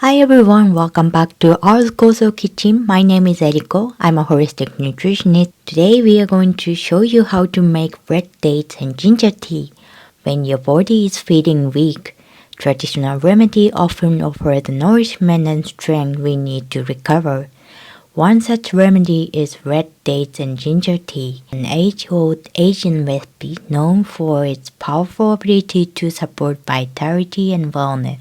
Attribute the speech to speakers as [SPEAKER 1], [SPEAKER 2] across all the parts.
[SPEAKER 1] Hi everyone, welcome back to our Koso Kitchen. My name is Eriko. I'm a holistic nutritionist. Today we are going to show you how to make red dates and ginger tea when your body is feeling weak. Traditional remedy often offer the nourishment and strength we need to recover. One such remedy is red dates and ginger tea, an age-old Asian recipe known for its powerful ability to support vitality and wellness.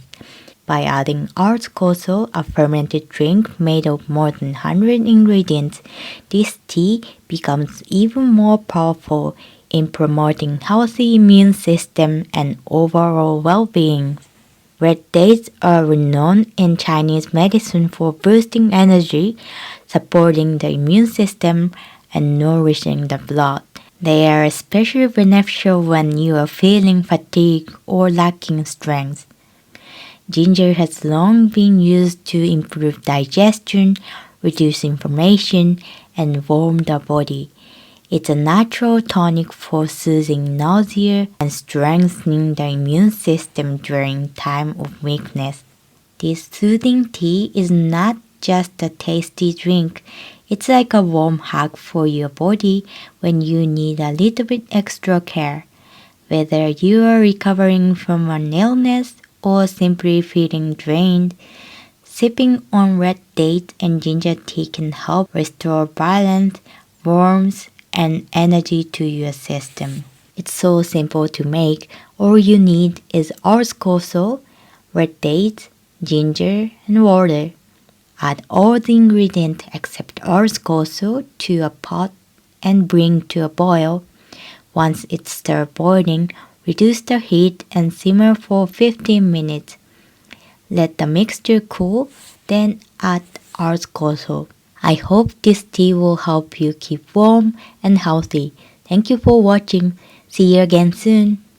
[SPEAKER 1] By adding Koso, a fermented drink made of more than 100 ingredients, this tea becomes even more powerful in promoting healthy immune system and overall well-being. Red dates are renowned in Chinese medicine for boosting energy, supporting the immune system, and nourishing the blood. They are especially beneficial when you are feeling fatigued or lacking strength. Ginger has long been used to improve digestion, reduce inflammation, and warm the body. It's a natural tonic for soothing nausea and strengthening the immune system during time of weakness. This soothing tea is not just a tasty drink. It's like a warm hug for your body when you need a little bit extra care. Whether you are recovering from an illness or simply feeling drained, sipping on red dates and ginger tea can help restore balance, warmth, and energy to your system. It's so simple to make. All you need is Koso, red dates, ginger, and water. Add all the ingredients except Koso to a pot and bring to a boil. Once it starts boiling, reduce the heat and simmer for 15 minutes. Let the mixture cool, then add Koso. I hope this tea will help you keep warm and healthy. Thank you for watching. See you again soon.